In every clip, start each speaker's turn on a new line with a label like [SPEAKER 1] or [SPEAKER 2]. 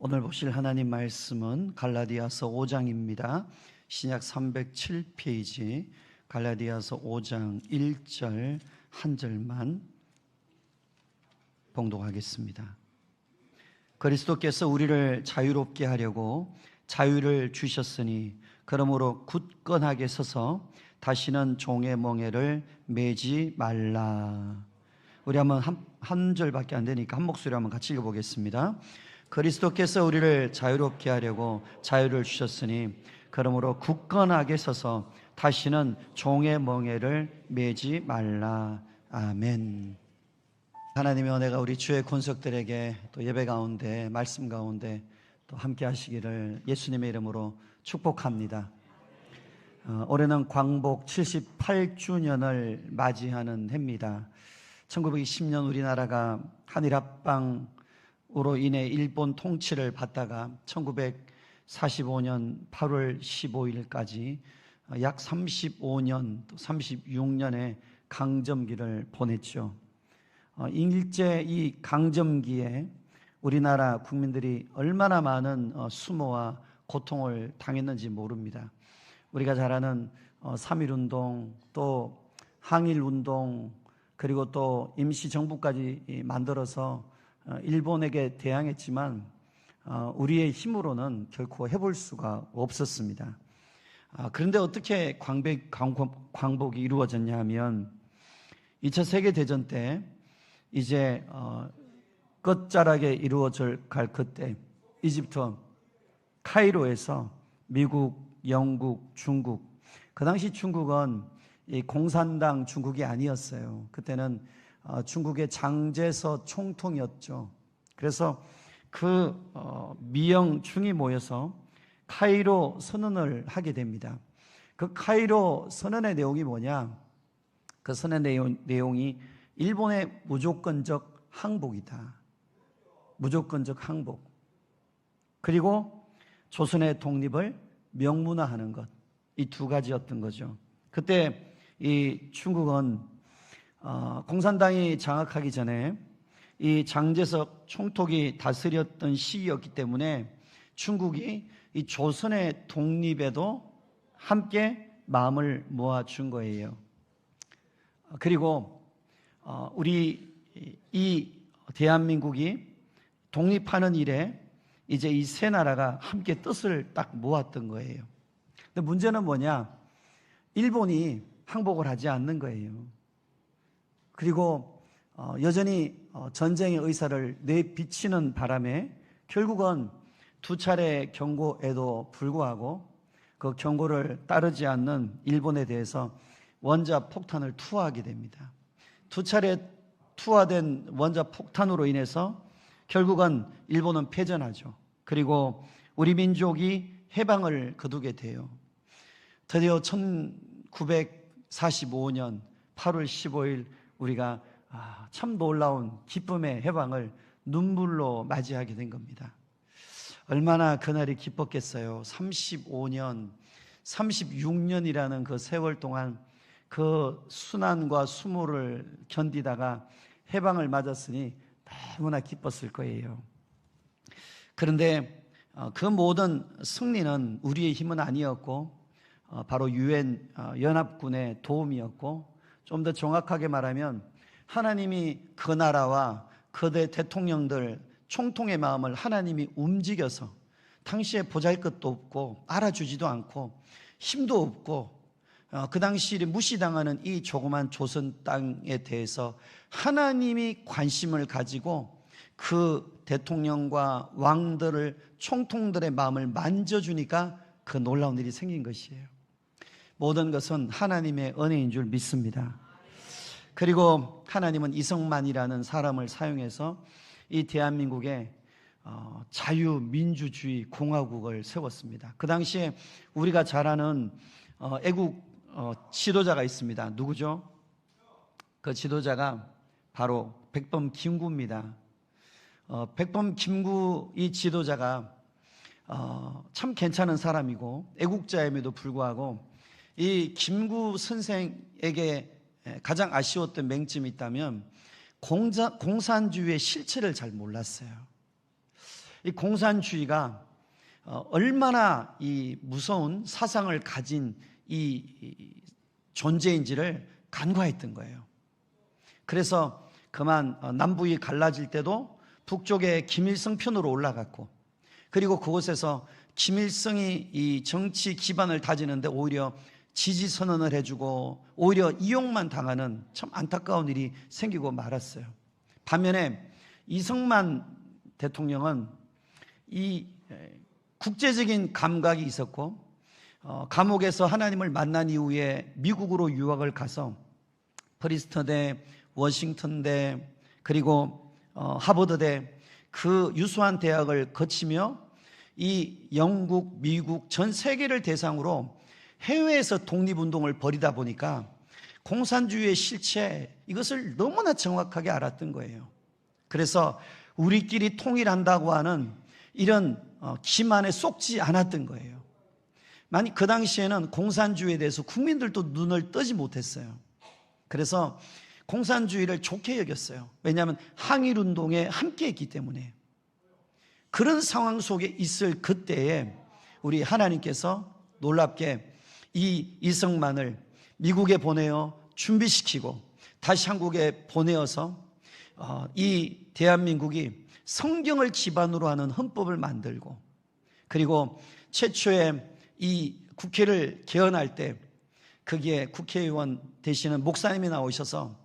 [SPEAKER 1] 오늘 보실 하나님 말씀은 갈라디아서 5장입니다. 신약 307페이지 갈라디아서 5장 1절 한 절만 봉독하겠습니다. 그리스도께서 우리를 자유롭게 하려고 자유를 주셨으니 그러므로 굳건하게 서서 다시는 종의 멍에를 매지 말라. 우리 한번 한 절밖에 안 되니까 한 목소리 한번 같이 읽어보겠습니다. 그리스도께서 우리를 자유롭게 하려고 자유를 주셨으니 그러므로 굳건하게 서서 다시는 종의 멍에를 매지 말라. 아멘. 하나님의 은혜가 우리 주의 권속들에게 또 예배 가운데 말씀 가운데 또 함께 하시기를 예수님의 이름으로 축복합니다. 올해는 광복 78주년을 맞이하는 해입니다. 1920년 우리나라가 한일합방으로 인해 일본 통치를 받다가 1945년 8월 15일까지 약 35년, 또 36년의 강점기를 보냈죠. 일제 이 강점기에 우리나라 국민들이 얼마나 많은 수모와 고통을 당했는지 모릅니다. 우리가 잘 아는 3.1운동, 또 항일운동, 그리고 또 임시정부까지 만들어서 일본에게 대항했지만 우리의 힘으로는 결코 해볼 수가 없었습니다. 그런데 어떻게 광복이 이루어졌냐 하면 2차 세계대전 때 이제 끝자락에 이루어질 그때 이집트 카이로에서 미국, 영국, 중국, 그 당시 중국은 이 공산당 중국이 아니었어요. 그때는 중국의 장제서 총통이었죠. 그래서 그 미영중이 모여서 카이로 선언을 하게 됩니다. 그 카이로 선언의 내용이 뭐냐? 그 선언의 내용이 일본의 무조건적 항복이다. 무조건적 항복. 그리고 조선의 독립을 명문화하는 것. 이 두 가지였던 거죠. 그때 이 중국은 공산당이 장악하기 전에 이 장제석 총독이 다스렸던 시기였기 때문에 중국이 이 조선의 독립에도 함께 마음을 모아준 거예요. 그리고 우리 이 대한민국이 독립하는 일에 이제 이 세 나라가 함께 뜻을 딱 모았던 거예요. 근데 문제는 뭐냐? 일본이 항복을 하지 않는 거예요. 그리고 여전히 전쟁의 의사를 내비치는 바람에 결국은 두 차례 경고에도 불구하고 그 경고를 따르지 않는 일본에 대해서 원자 폭탄을 투하하게 됩니다. 두 차례 투하된 원자 폭탄으로 인해서 결국은 일본은 패전하죠. 그리고 우리 민족이 해방을 거두게 돼요. 드디어 1945년 8월 15일 우리가 참 놀라운 기쁨의 해방을 눈물로 맞이하게 된 겁니다. 얼마나 그날이 기뻤겠어요. 35년, 36년이라는 그 세월 동안 그 순환과 수모를 견디다가 해방을 맞았으니 너무나 기뻤을 거예요. 그런데 그 모든 승리는 우리의 힘은 아니었고 바로 유엔 연합군의 도움이었고, 좀 더 정확하게 말하면 하나님이 그 나라와 그대 대통령들 총통의 마음을 하나님이 움직여서 당시에 보잘것도 없고 알아주지도 않고 힘도 없고 그 당시에 무시당하는 이 조그만 조선 땅에 대해서 하나님이 관심을 가지고 그 대통령과 왕들을 총통들의 마음을 만져주니까 그 놀라운 일이 생긴 것이에요. 모든 것은 하나님의 은혜인 줄 믿습니다. 그리고 하나님은 이성만이라는 사람을 사용해서 이 대한민국에 자유민주주의 공화국을 세웠습니다. 그 당시에 우리가 잘 아는 애국 지도자가 있습니다. 누구죠? 그 지도자가 바로 백범 김구입니다. 백범 김구 이 지도자가 참 괜찮은 사람이고 애국자임에도 불구하고 이 김구 선생에게 가장 아쉬웠던 맹점이 있다면 공산주의의 실체를 잘 몰랐어요. 이 공산주의가 얼마나 이 무서운 사상을 가진 이 존재인지를 간과했던 거예요. 그래서 그만 남북이 갈라질 때도 북쪽에 김일성 편으로 올라갔고, 그리고 그곳에서 김일성이 이 정치 기반을 다지는데 오히려 지지 선언을 해주고 오히려 이용만 당하는 참 안타까운 일이 생기고 말았어요. 반면에 이승만 대통령은 이 국제적인 감각이 있었고, 감옥에서 하나님을 만난 이후에 미국으로 유학을 가서 프리스턴대, 워싱턴대, 그리고 하버드대, 그 유수한 대학을 거치며 이 영국, 미국 전 세계를 대상으로 해외에서 독립운동을 벌이다 보니까 공산주의의 실체, 이것을 너무나 정확하게 알았던 거예요. 그래서 우리끼리 통일한다고 하는 이런 기만에 속지 않았던 거예요. 만약 그 당시에는 공산주의에 대해서 국민들도 눈을 뜨지 못했어요. 그래서 공산주의를 좋게 여겼어요. 왜냐하면 항일운동에 함께했기 때문에. 그런 상황 속에 있을 그때에 우리 하나님께서 놀랍게 이 이승만을 미국에 보내어 준비시키고 다시 한국에 보내어서 이 대한민국이 성경을 기반으로 하는 헌법을 만들고, 그리고 최초의 이 국회를 개헌할 때 거기에 국회의원 되시는 목사님이 나오셔서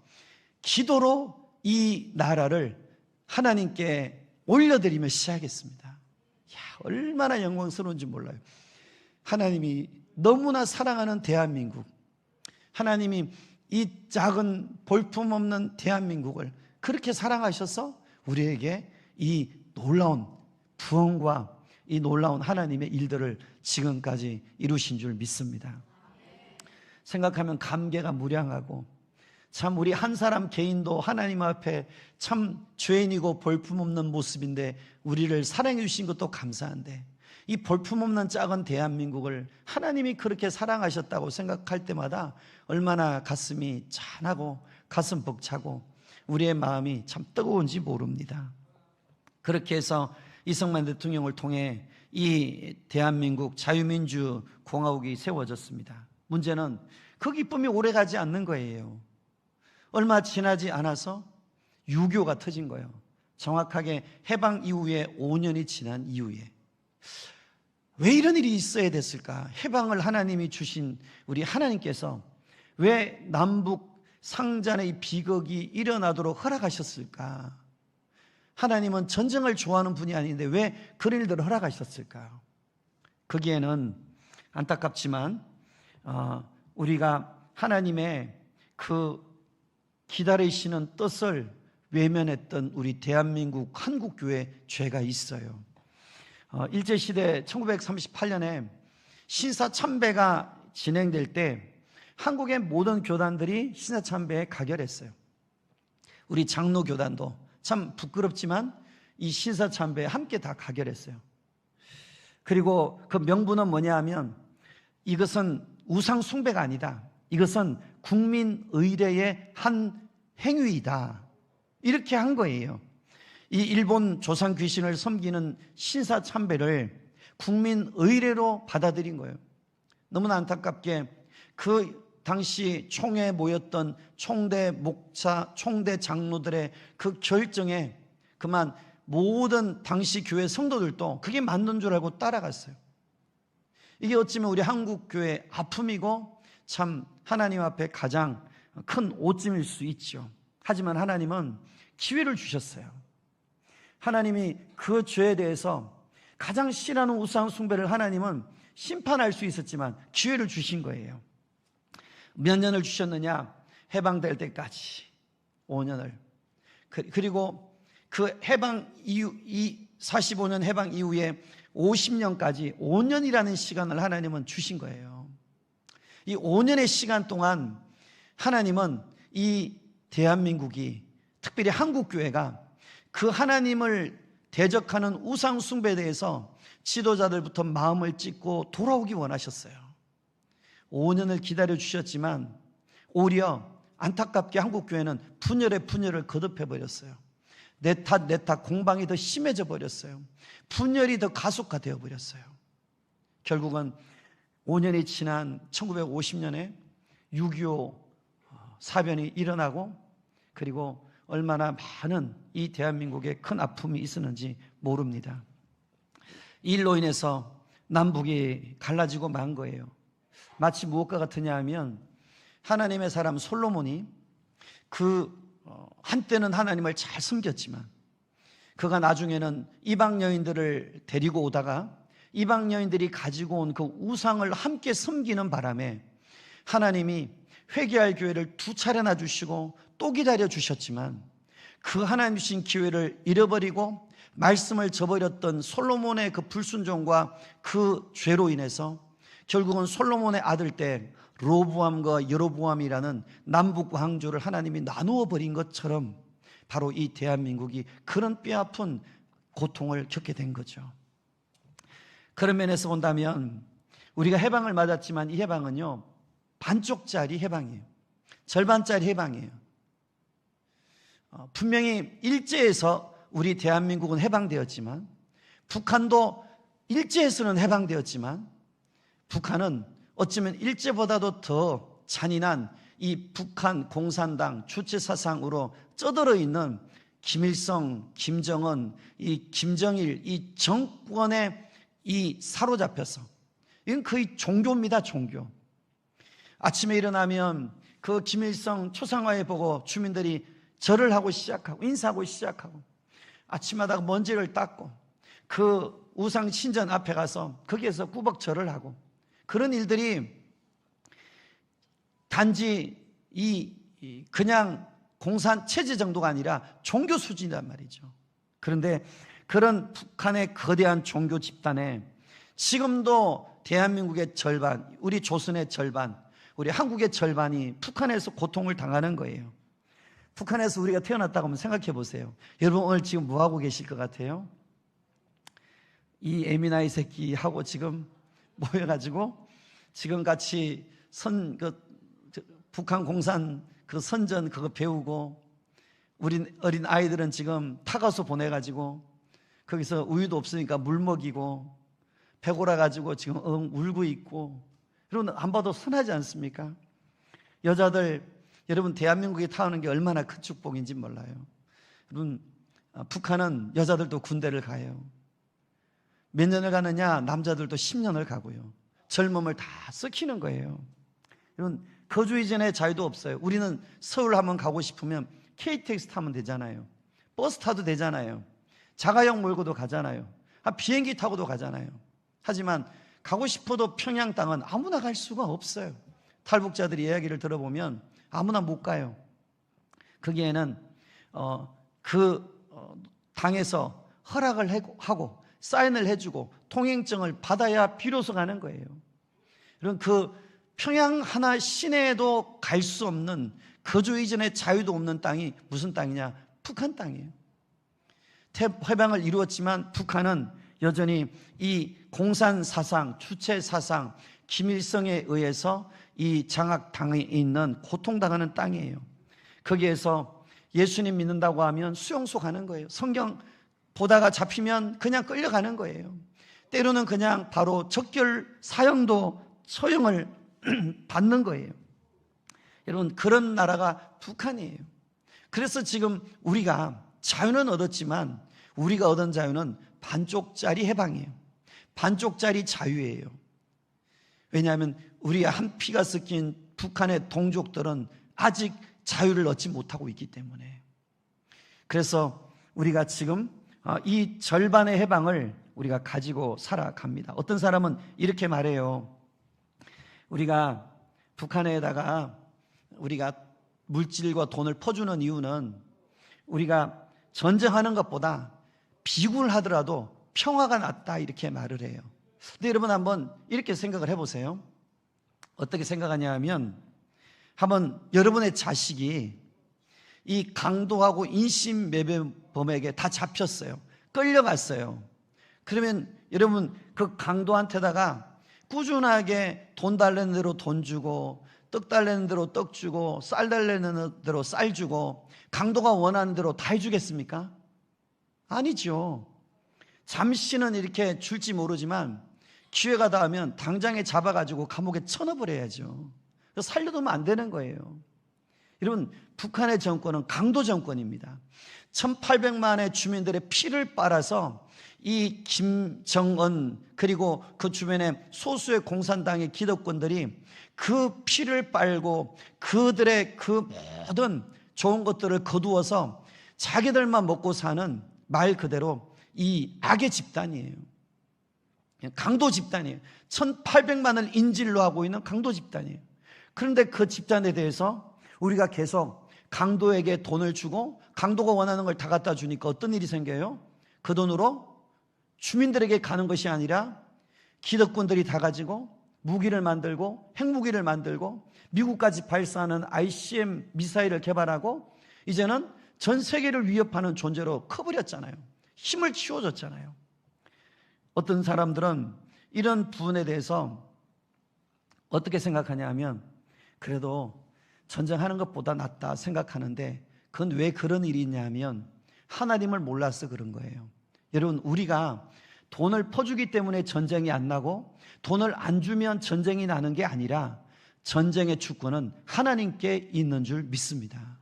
[SPEAKER 1] 기도로 이 나라를 하나님께 올려드리며 시작했습니다. 야, 얼마나 영광스러운지 몰라요. 하나님이 너무나 사랑하는 대한민국, 하나님이 이 작은 볼품없는 대한민국을 그렇게 사랑하셔서 우리에게 이 놀라운 부흥과 이 놀라운 하나님의 일들을 지금까지 이루신 줄 믿습니다. 생각하면 감개가 무량하고, 참 우리 한 사람 개인도 하나님 앞에 참 죄인이고 볼품없는 모습인데 우리를 사랑해 주신 것도 감사한데, 이 볼품없는 작은 대한민국을 하나님이 그렇게 사랑하셨다고 생각할 때마다 얼마나 가슴이 짠하고 가슴 벅차고 우리의 마음이 참 뜨거운지 모릅니다. 그렇게 해서 이승만 대통령을 통해 이 대한민국 자유민주 공화국이 세워졌습니다. 문제는 그 기쁨이 오래가지 않는 거예요. 얼마 지나지 않아서 유교가 터진 거예요. 정확하게 해방 이후에 5년이 지난 이후에. 왜 이런 일이 있어야 됐을까? 해방을 하나님이 주신 우리 하나님께서 왜 남북 상잔의 비극이 일어나도록 허락하셨을까? 하나님은 전쟁을 좋아하는 분이 아닌데 왜 그런 일들을 허락하셨을까? 거기에는 안타깝지만 우리가 하나님의 그 기다리시는 뜻을 외면했던 우리 대한민국 한국교회 죄가 있어요. 일제시대 1938년에 신사참배가 진행될 때 한국의 모든 교단들이 신사참배에 가결했어요. 우리 장로교단도 참 부끄럽지만 이 신사참배에 함께 다 가결했어요. 그리고 그 명분은 뭐냐 하면 이것은 우상 숭배가 아니다. 이것은 국민 의례의 한 행위이다. 이렇게 한 거예요. 이 일본 조상 귀신을 섬기는 신사참배를 국민 의례로 받아들인 거예요. 너무나 안타깝게 그 당시 총회에 모였던 총대 목사, 총대 장로들의 그 결정에 그만 모든 당시 교회 성도들도 그게 맞는 줄 알고 따라갔어요. 이게 어찌면 우리 한국교회의 아픔이고 참 하나님 앞에 가장 큰 오점일 수 있죠. 하지만 하나님은 기회를 주셨어요. 하나님이 그 죄에 대해서 가장 싫어하는 우상 숭배를 하나님은 심판할 수 있었지만 기회를 주신 거예요. 몇 년을 주셨느냐? 해방될 때까지 5년을. 그리고 그 해방 이후, 이 45년 해방 이후에 50년까지 5년이라는 시간을 하나님은 주신 거예요. 이 5년의 시간 동안 하나님은 이 대한민국이, 특별히 한국교회가 그 하나님을 대적하는 우상 숭배에 대해서 지도자들부터 마음을 찢고 돌아오기 원하셨어요. 5년을 기다려 주셨지만 오히려 안타깝게 한국교회는 분열에 분열을 거듭해 버렸어요. 내 탓 공방이 더 심해져 버렸어요. 분열이 더 가속화되어 버렸어요. 결국은 5년이 지난 1950년에 6.25 사변이 일어나고, 그리고 얼마나 많은 이 대한민국에 큰 아픔이 있었는지 모릅니다. 이 일로 인해서 남북이 갈라지고 만 거예요. 마치 무엇과 같으냐 하면 하나님의 사람 솔로몬이 한때는 하나님을 잘 섬겼지만 그가 나중에는 이방 여인들을 데리고 오다가 이방 여인들이 가지고 온 그 우상을 함께 섬기는 바람에 하나님이 회개할 기회를 2차례나 주시고 또 기다려 주셨지만 그 하나님 주신 기회를 잃어버리고 말씀을 저버렸던 솔로몬의 그 불순종과 그 죄로 인해서 결국은 솔로몬의 아들 때 로보암과 여로보암이라는 남북 왕조를 하나님이 나누어 버린 것처럼 바로 이 대한민국이 그런 뼈아픈 고통을 겪게 된 거죠. 그런 면에서 본다면 우리가 해방을 맞았지만 이 해방은요, 반쪽짜리 해방이에요. 절반짜리 해방이에요. 분명히 일제에서 우리 대한민국은 해방되었지만, 북한도 일제에서는 해방되었지만, 북한은 어쩌면 일제보다도 더 잔인한 이 북한 공산당 주체사상으로 쩌들어 있는 김일성, 김정은, 이 김정일, 이 정권에 이 사로잡혀서, 이건 거의 종교입니다, 종교. 아침에 일어나면 그 김일성 초상화에 보고 주민들이 절을 하고 시작하고 인사하고 시작하고, 아침마다 먼지를 닦고 그 우상 신전 앞에 가서 거기에서 꾸벅절을 하고, 그런 일들이 단지 그냥 공산 체제 정도가 아니라 종교 수준이란 말이죠. 그런데 그런 북한의 거대한 종교 집단에 지금도 대한민국의 절반, 우리 조선의 절반, 우리 한국의 절반이 북한에서 고통을 당하는 거예요. 북한에서 우리가 태어났다고 한번 생각해 보세요. 여러분 오늘 지금 뭐 하고 계실 것 같아요? 이 에미나이 새끼하고 지금 모여가지고 지금 같이 북한 공산 그 선전 그거 배우고, 우리 어린 아이들은 지금 타가서 보내가지고 거기서 우유도 없으니까 물 먹이고 배고라 가지고 지금 울고 있고, 여러분 안 봐도 선하지 않습니까? 여자들, 여러분 대한민국에 타오는 게 얼마나 큰 축복인지 몰라요. 여러분 북한은 여자들도 군대를 가요. 몇 년을 가느냐? 남자들도 10년을 가고요. 젊음을 다 썩히는 거예요. 여러분 거주 이전의 자유도 없어요. 우리는 서울 한번 가고 싶으면 KTX 타면 되잖아요. 버스 타도 되잖아요. 자가용 몰고도 가잖아요. 비행기 타고도 가잖아요. 하지만 가고 싶어도 평양 땅은 아무나 갈 수가 없어요. 탈북자들이 이야기를 들어보면 아무나 못 가요. 거기에는 당에서 허락을 하고 사인을 해주고 통행증을 받아야 비로소 가는 거예요. 그럼 그 평양 하나 시내에도 갈 수 없는, 거주 이전의 자유도 없는 땅이 무슨 땅이냐? 북한 땅이에요. 해방을 이루었지만 북한은 여전히 이 공산사상, 주체사상, 김일성에 의해서 이 장악당해 있는 고통당하는 땅이에요. 거기에서 예수님 믿는다고 하면 수용소 가는 거예요. 성경 보다가 잡히면 그냥 끌려가는 거예요. 때로는 그냥 바로 적결 사형도 처형을 받는 거예요. 여러분 그런 나라가 북한이에요. 그래서 지금 우리가 자유는 얻었지만 우리가 얻은 자유는 반쪽짜리 해방이에요. 반쪽짜리 자유예요. 왜냐하면 우리의 한 피가 섞인 북한의 동족들은 아직 자유를 얻지 못하고 있기 때문에. 그래서 우리가 지금 이 절반의 해방을 우리가 가지고 살아갑니다. 어떤 사람은 이렇게 말해요. 우리가 북한에다가 우리가 물질과 돈을 퍼주는 이유는 우리가 전쟁하는 것보다 비굴 하더라도 평화가 낫다, 이렇게 말을 해요. 근데 여러분 한번 이렇게 생각을 해보세요. 어떻게 생각하냐 하면, 한번 여러분의 자식이 이 강도하고 인신매매범에게 다 잡혔어요. 끌려갔어요. 그러면 여러분 그 강도한테다가 꾸준하게 돈 달라는 대로 돈 주고, 떡 달라는 대로 떡 주고, 쌀 달라는 대로 쌀 주고, 강도가 원하는 대로 다 해주겠습니까? 아니죠. 잠시는 이렇게 줄지 모르지만 기회가 닿으면 당장에 잡아가지고 감옥에 쳐넣어버려야죠. 살려두면 안 되는 거예요. 여러분, 북한의 정권은 강도 정권입니다. 1800만의 주민들의 피를 빨아서 이 김정은 그리고 그 주변의 소수의 공산당의 기득권들이 그 피를 빨고 그들의 그 모든 좋은 것들을 거두어서 자기들만 먹고 사는 말 그대로 이 악의 집단이에요. 강도 집단이에요. 1800만을 인질로 하고 있는 강도 집단이에요. 그런데 그 집단에 대해서 우리가 계속 강도에게 돈을 주고 강도가 원하는 걸 다 갖다 주니까 어떤 일이 생겨요? 그 돈으로 주민들에게 가는 것이 아니라 기득권들이 다 가지고 무기를 만들고 핵무기를 만들고 미국까지 발사하는 ICM 미사일을 개발하고 이제는 전 세계를 위협하는 존재로 커버렸잖아요. 힘을 키워줬잖아요. 어떤 사람들은 이런 부분에 대해서 어떻게 생각하냐 하면 그래도 전쟁하는 것보다 낫다 생각하는데 그건 왜 그런 일이 있냐면 하나님을 몰라서 그런 거예요. 여러분, 우리가 돈을 퍼주기 때문에 전쟁이 안 나고 돈을 안 주면 전쟁이 나는 게 아니라 전쟁의 주권은 하나님께 있는 줄 믿습니다.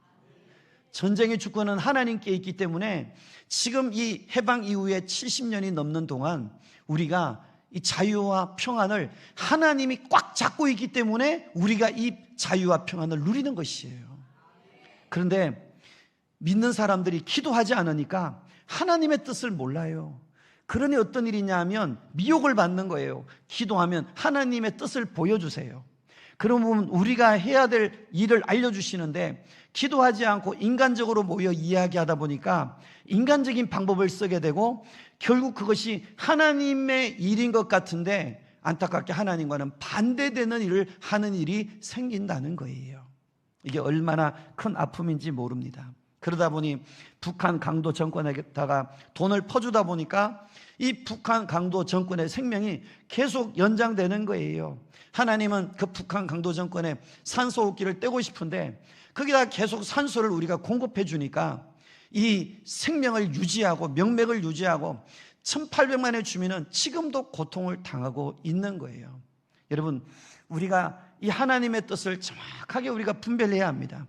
[SPEAKER 1] 전쟁의 주권은 하나님께 있기 때문에 지금 이 해방 이후에 70년이 넘는 동안 우리가 이 자유와 평안을 하나님이 꽉 잡고 있기 때문에 우리가 이 자유와 평안을 누리는 것이에요. 그런데 믿는 사람들이 기도하지 않으니까 하나님의 뜻을 몰라요. 그러니 어떤 일이냐 하면 미혹을 받는 거예요. 기도하면 하나님의 뜻을 보여주세요. 그러면 우리가 해야 될 일을 알려주시는데 기도하지 않고 인간적으로 모여 이야기하다 보니까 인간적인 방법을 쓰게 되고 결국 그것이 하나님의 일인 것 같은데 안타깝게 하나님과는 반대되는 일을 하는 일이 생긴다는 거예요. 이게 얼마나 큰 아픔인지 모릅니다. 그러다 보니 북한 강도 정권에다가 돈을 퍼주다 보니까 이 북한 강도 정권의 생명이 계속 연장되는 거예요. 하나님은 그 북한 강도 정권에 산소 호흡기를 떼고 싶은데 거기다 계속 산소를 우리가 공급해 주니까 이 생명을 유지하고 명맥을 유지하고 1800만의 주민은 지금도 고통을 당하고 있는 거예요. 여러분, 우리가 이 하나님의 뜻을 정확하게 우리가 분별해야 합니다.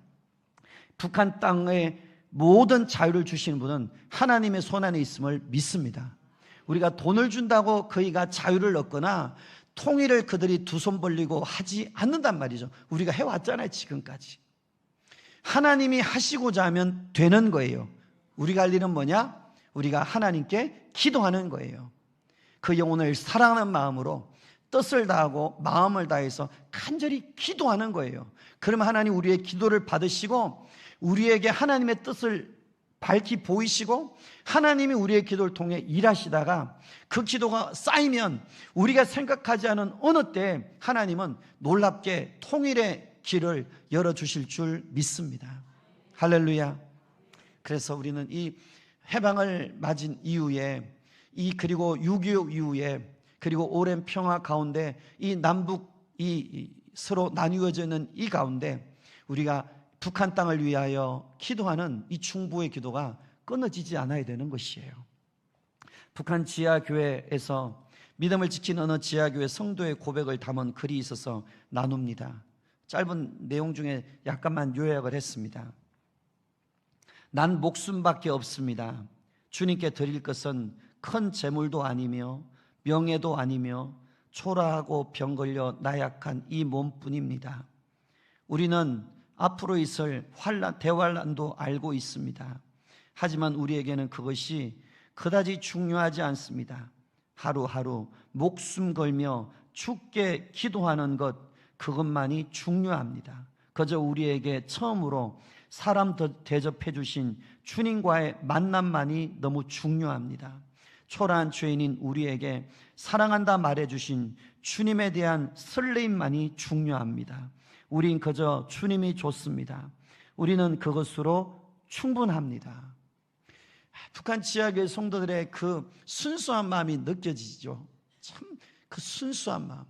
[SPEAKER 1] 북한 땅에 모든 자유를 주시는 분은 하나님의 손안에 있음을 믿습니다. 우리가 돈을 준다고 그이가 자유를 얻거나 통일을 그들이 두 손 벌리고 하지 않는단 말이죠. 우리가 해왔잖아요, 지금까지. 하나님이 하시고자 하면 되는 거예요. 우리가 할 일은 뭐냐? 우리가 하나님께 기도하는 거예요. 그 영혼을 사랑하는 마음으로 뜻을 다하고 마음을 다해서 간절히 기도하는 거예요. 그러면 하나님 우리의 기도를 받으시고 우리에게 하나님의 뜻을 밝히 보이시고 하나님이 우리의 기도를 통해 일하시다가 그 기도가 쌓이면 우리가 생각하지 않은 어느 때 하나님은 놀랍게 통일의 길을 열어주실 줄 믿습니다. 할렐루야. 그래서 우리는 이 해방을 맞은 이후에 그리고 6.25 이후에 그리고 오랜 평화 가운데 이 남북 서로 나뉘어지는 이 가운데 우리가 북한 땅을 위하여 기도하는 이 중보의 기도가 끊어지지 않아야 되는 것이에요. 북한 지하교회에서 믿음을 지키는 어느 지하교회 성도의 고백을 담은 글이 있어서 나눕니다. 짧은 내용 중에 약간만 요약을 했습니다. 난 목숨밖에 없습니다. 주님께 드릴 것은 큰 재물도 아니며 명예도 아니며 초라하고 병 걸려 나약한 이 몸뿐입니다. 우리는 앞으로 있을 대환란도 알고 있습니다. 하지만 우리에게는 그것이 그다지 중요하지 않습니다. 하루하루 목숨 걸며 죽게 기도하는 것, 그것만이 중요합니다. 그저 우리에게 처음으로 사람 대접해 주신 주님과의 만남만이 너무 중요합니다. 초라한 죄인인 우리에게 사랑한다 말해 주신 주님에 대한 설레임만이 중요합니다. 우린 그저 주님이 좋습니다. 우리는 그것으로 충분합니다. 북한 지하교회 성도들의 그 순수한 마음이 느껴지죠. 참 그 순수한 마음.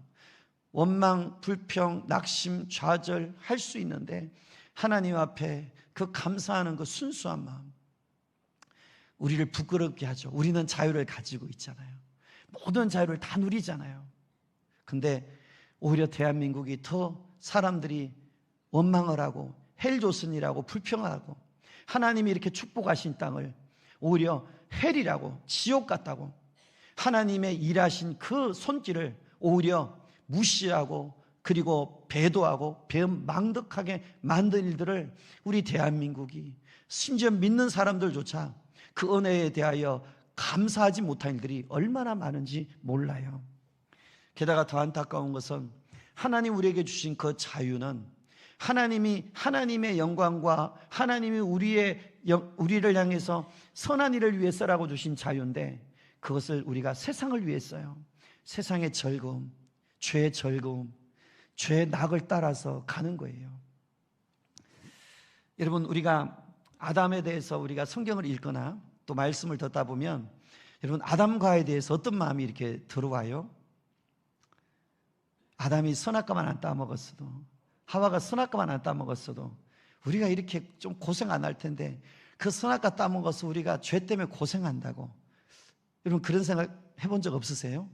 [SPEAKER 1] 원망, 불평, 낙심, 좌절 할 수 있는데 하나님 앞에 그 감사하는 그 순수한 마음. 우리를 부끄럽게 하죠. 우리는 자유를 가지고 있잖아요. 모든 자유를 다 누리잖아요. 근데 오히려 대한민국이 더 사람들이 원망을 하고 헬조선이라고 불평하고 하나님이 이렇게 축복하신 땅을 오히려 헬이라고 지옥 같다고 하나님의 일하신 그 손길을 오히려 무시하고 그리고 배도하고 배은망덕하게 만든 일들을 우리 대한민국이 심지어 믿는 사람들조차 그 은혜에 대하여 감사하지 못한 일들이 얼마나 많은지 몰라요. 게다가 더 안타까운 것은 하나님 우리에게 주신 그 자유는 하나님이 하나님의 영광과 하나님이 우리를 향해서 선한 일을 위해서라고 주신 자유인데 그것을 우리가 세상을 위해서요. 세상의 즐거움, 죄의 즐거움, 죄의 낙을 따라서 가는 거예요. 여러분, 우리가 아담에 대해서 우리가 성경을 읽거나 또 말씀을 듣다 보면 여러분 아담과에 대해서 어떤 마음이 이렇게 들어와요? 아담이 선악과만 안 따먹었어도 하와가 선악과만 안 따먹었어도 우리가 이렇게 좀 고생 안 할 텐데 그 선악과 따먹어서 우리가 죄 때문에 고생한다고. 여러분 그런 생각 해본 적 없으세요?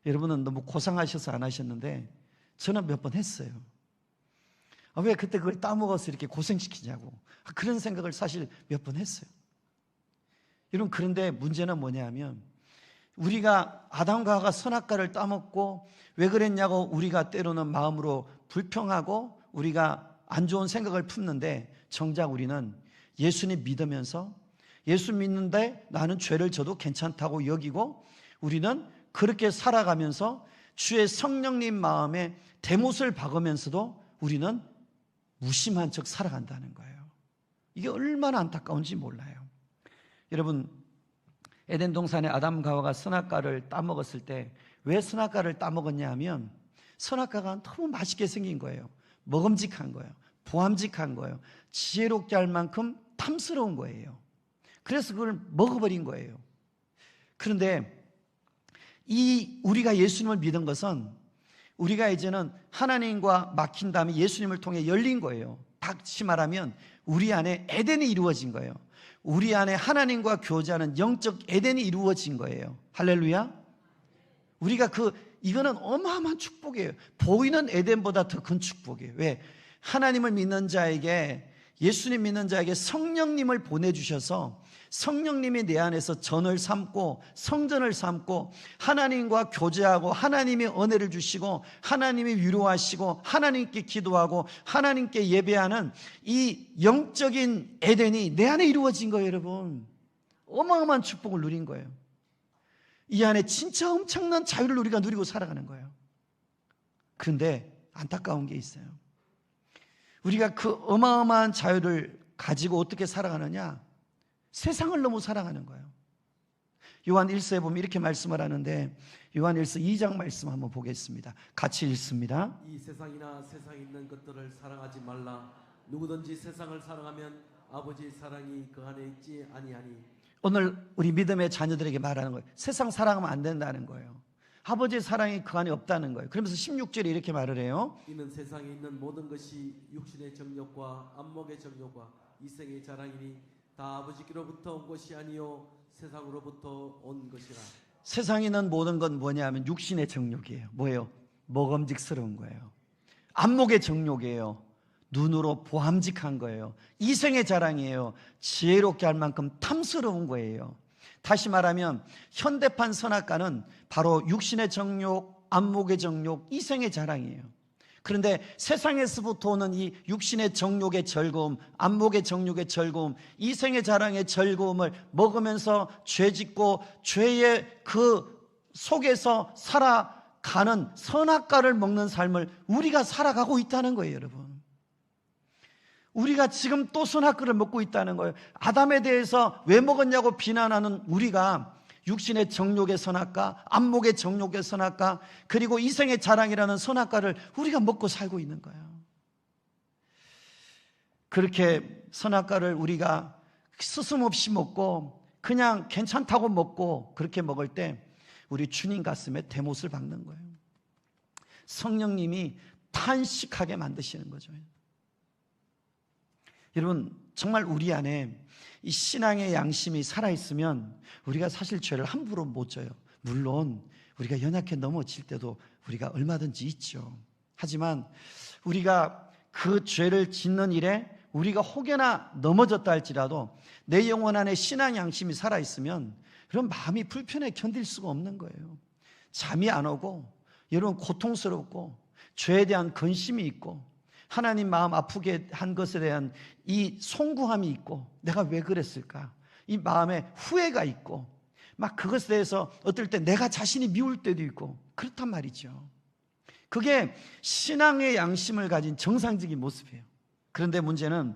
[SPEAKER 1] 여러분은 너무 고생하셔서 안 하셨는데 저는 몇 번 했어요. 왜 그때 그걸 따먹어서 이렇게 고생시키냐고 그런 생각을 사실 몇 번 했어요. 여러분 그런데 문제는 뭐냐면 우리가 아담과 하와가 선악과를 따먹고 왜 그랬냐고 우리가 때로는 마음으로 불평하고 우리가 안 좋은 생각을 품는데 정작 우리는 예수님 믿으면서 예수 믿는데 나는 죄를 져도 괜찮다고 여기고 우리는 그렇게 살아가면서 주의 성령님 마음에 대못을 박으면서도 우리는 무심한 척 살아간다는 거예요. 이게 얼마나 안타까운지 몰라요. 여러분 에덴 동산에 아담과 하와가 선악과를 따먹었을 때 왜 선악과를 따먹었냐 하면 선악과가 너무 맛있게 생긴 거예요. 먹음직한 거예요. 보암직한 거예요. 지혜롭게 할 만큼 탐스러운 거예요. 그래서 그걸 먹어버린 거예요. 그런데 우리가 예수님을 믿은 것은 우리가 이제는 하나님과 막힌 다음에 예수님을 통해 열린 거예요. 다시 말하면 우리 안에 에덴이 이루어진 거예요. 우리 안에 하나님과 교제하는 영적 에덴이 이루어진 거예요. 할렐루야. 우리가 이거는 어마어마한 축복이에요. 보이는 에덴보다 더 큰 축복이에요. 왜? 하나님을 믿는 자에게 예수님 믿는 자에게 성령님을 보내주셔서 성령님이 내 안에서 전을 삼고 성전을 삼고 하나님과 교제하고 하나님의 은혜를 주시고 하나님이 위로하시고 하나님께 기도하고 하나님께 예배하는 이 영적인 에덴이 내 안에 이루어진 거예요. 여러분 어마어마한 축복을 누린 거예요. 이 안에 진짜 엄청난 자유를 우리가 누리고 살아가는 거예요. 그런데 안타까운 게 있어요. 우리가 그 어마어마한 자유를 가지고 어떻게 살아가느냐? 세상을 너무 살아가는 거예요. 요한 1서에 보면 이렇게 말씀을 하는데 요한 1서 2장 말씀 한번 보겠습니다. 같이 읽습니다.
[SPEAKER 2] 이 세상이나 세상에 있는 것들을 사랑하지 말라. 누구든지 세상을 사랑하면 아버지의 사랑이 그 안에 있지 아니하니.
[SPEAKER 1] 오늘 우리 믿음의 자녀들에게 말하는 거예요. 세상 사랑하면 안 된다는 거예요. 아버지의 사랑이 그 안에 없다는 거예요. 그러면서 16절에 이렇게 말을 해요.
[SPEAKER 2] 이는 세상에 있는 모든 것이 육신의 정욕과 안목의 정욕과 이생의 자랑이니 다 아버지께로부터 온 것이 아니요 세상으로부터 온 것이라.
[SPEAKER 1] 세상에 있는 모든 건 뭐냐면 육신의 정욕이에요. 뭐예요? 먹음직스러운 거예요. 안목의 정욕이에요. 눈으로 보암직한 거예요. 이생의 자랑이에요. 지혜롭게 할 만큼 탐스러운 거예요. 다시 말하면 현대판 선악과는 바로 육신의 정욕, 안목의 정욕, 이생의 자랑이에요. 그런데 세상에서부터 오는 이 육신의 정욕의 즐거움, 안목의 정욕의 즐거움, 이생의 자랑의 즐거움을 먹으면서 죄짓고 죄의 그 속에서 살아가는 선악과를 먹는 삶을 우리가 살아가고 있다는 거예요, 여러분. 우리가 지금 또 선악과를 먹고 있다는 거예요. 아담에 대해서 왜 먹었냐고 비난하는 우리가 육신의 정욕의 선악과, 안목의 정욕의 선악과, 그리고 이생의 자랑이라는 선악과를 우리가 먹고 살고 있는 거예요. 그렇게 선악과를 우리가 스스럼없이 먹고 그냥 괜찮다고 먹고 그렇게 먹을 때 우리 주님 가슴에 대못을 박는 거예요. 성령님이 탄식하게 만드시는 거죠. 여러분 정말 우리 안에 이 신앙의 양심이 살아있으면 우리가 사실 죄를 함부로 못 져요. 물론 우리가 연약해 넘어질 때도 우리가 얼마든지 있죠. 하지만 우리가 그 죄를 짓는 일에 우리가 혹여나 넘어졌다 할지라도 내 영혼 안에 신앙 양심이 살아있으면 그런 마음이 불편해 견딜 수가 없는 거예요. 잠이 안 오고 여러분 고통스럽고 죄에 대한 근심이 있고 하나님 마음 아프게 한 것에 대한 이 송구함이 있고 내가 왜 그랬을까? 이 마음에 후회가 있고 막 그것에 대해서 어떨 때 내가 자신이 미울 때도 있고 그렇단 말이죠. 그게 신앙의 양심을 가진 정상적인 모습이에요. 그런데 문제는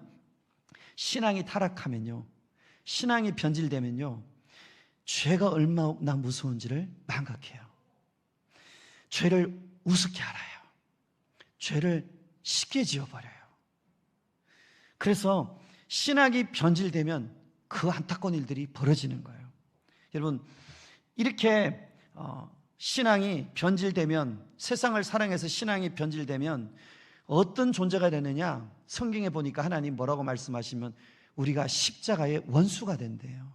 [SPEAKER 1] 신앙이 타락하면요, 신앙이 변질되면요, 죄가 얼마나 무서운지를 망각해요. 죄를 우습게 알아요. 죄를 쉽게 지어버려요. 그래서 신학이 변질되면 그 안타까운 일들이 벌어지는 거예요. 여러분, 이렇게 신앙이 변질되면, 세상을 사랑해서 신앙이 변질되면 어떤 존재가 되느냐? 성경에 보니까 하나님 뭐라고 말씀하시면 우리가 십자가의 원수가 된대요.